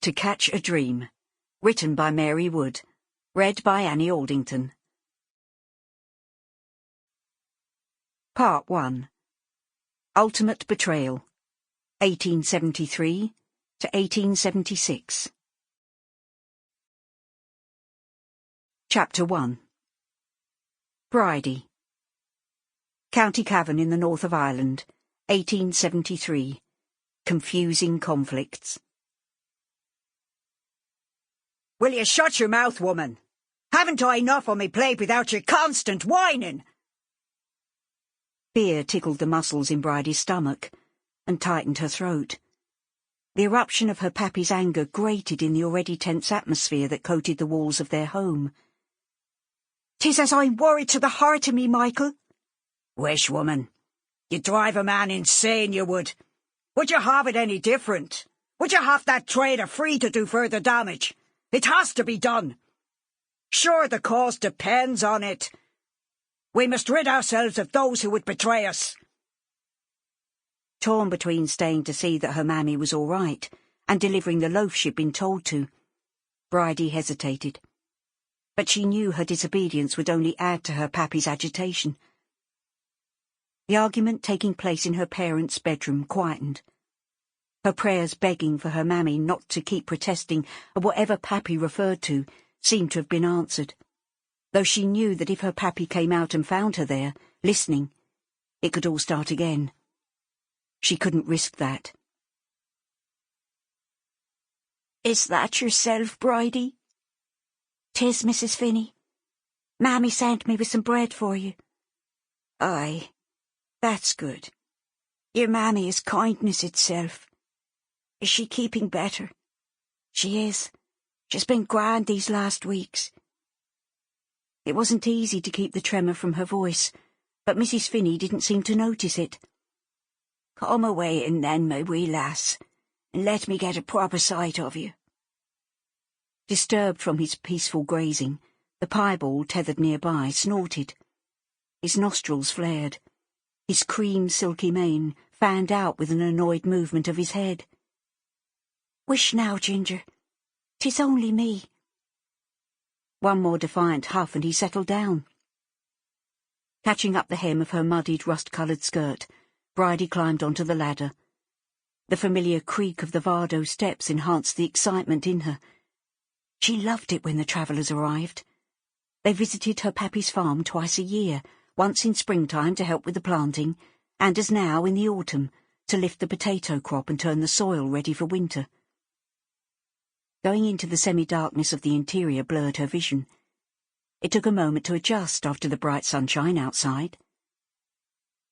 To Catch a Dream. Written by Mary Wood. Read by Annie Aldington. Part 1. Ultimate Betrayal. 1873 to 1876. Chapter 1. Bridie. County Cavan in the north of Ireland, 1873. Confusing conflicts. Will you shut your mouth, woman? Haven't I enough on me plate without your constant whining? Fear tickled the muscles in Bridie's stomach and tightened her throat. The eruption of her pappy's anger grated in the already tense atmosphere that coated the walls of their home. "'Tis as I'm worried to the heart of me, Michael." "Wish, woman. You'd drive a man insane, you would. Would you have it any different? Would you have that traitor free to do further damage? It has to be done. Sure, the cause depends on it. We must rid ourselves of those who would betray us." Torn between staying to see that her mammy was all right and delivering the loaf she'd been told to, Bridie hesitated. But she knew her disobedience would only add to her pappy's agitation. The argument taking place in her parents' bedroom quietened. Her prayers begging for her mammy not to keep protesting at whatever pappy referred to seemed to have been answered, though she knew that if her pappy came out and found her there, listening, it could all start again. She couldn't risk that. "Is that yourself, Bridie?" "'Tis, Mrs. Finney. Mammy sent me with some bread for you." "Aye, that's good. Your mammy is kindness itself. Is she keeping better?" "She is. She's been grand these last weeks." It wasn't easy to keep the tremor from her voice, but Mrs. Finney didn't seem to notice it. "Come away in then, my wee lass, and let me get a proper sight of you." Disturbed from his peaceful grazing, the piebald tethered nearby snorted. His nostrils flared. His cream silky mane fanned out with an annoyed movement of his head. "Wish now, Ginger. 'Tis only me." One more defiant huff and he settled down. Catching up the hem of her muddied, rust-coloured skirt, Bridie climbed onto the ladder. The familiar creak of the Vardo steps enhanced the excitement in her. She loved it when the travellers arrived. They visited her pappy's farm twice a year, once in springtime to help with the planting, and as now in the autumn to lift the potato crop and turn the soil ready for winter. Going into the semi-darkness of the interior blurred her vision. It took a moment to adjust after the bright sunshine outside.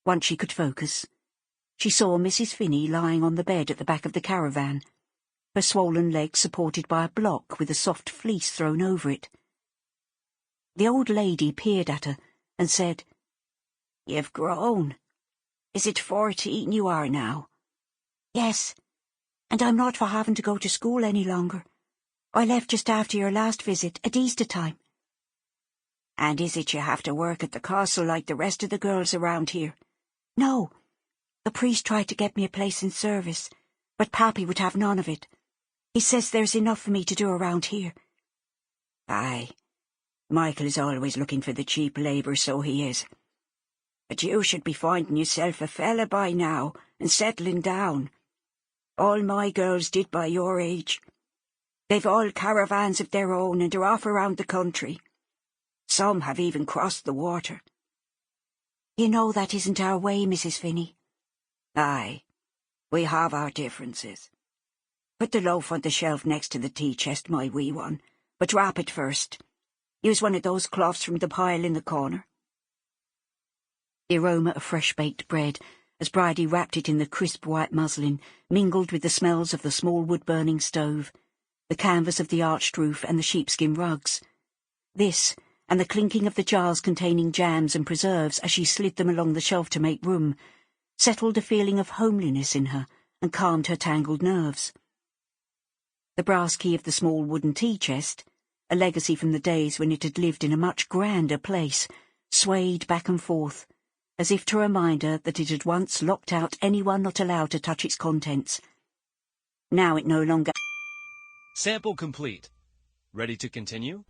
Once she could focus, she saw Mrs. Finney lying on the bed at the back of the caravan, her swollen legs supported by a block with a soft fleece thrown over it. The old lady peered at her and said, "You've grown. Is it 14 you are now?" "Yes, and I'm not for having to go to school any longer. I left just after your last visit, at Easter time." "And is it you have to work at the castle like the rest of the girls around here?" "No. The priest tried to get me a place in service, but Pappy would have none of it. He says there's enough for me to do around here." "Aye, Michael is always looking for the cheap labour, so he is. But you should be finding yourself a fella by now and settling down. All my girls did by your age. They've all caravans of their own and are off around the country. Some have even crossed the water." "You know that isn't our way, Mrs. Finney." "Aye, we have our differences. Put the loaf on the shelf next to the tea chest, my wee one, but wrap it first. Use one of those cloths from the pile in the corner." The aroma of fresh-baked bread, as Bridie wrapped it in the crisp white muslin, mingled with the smells of the small wood-burning stove, the canvas of the arched roof and the sheepskin rugs. This, and the clinking of the jars containing jams and preserves as she slid them along the shelf to make room, settled a feeling of homeliness in her and calmed her tangled nerves. The brass key of the small wooden tea chest, a legacy from the days when it had lived in a much grander place, swayed back and forth, as if to remind her that it had once locked out anyone not allowed to touch its contents. Now it no longer... Sample complete. Ready to continue?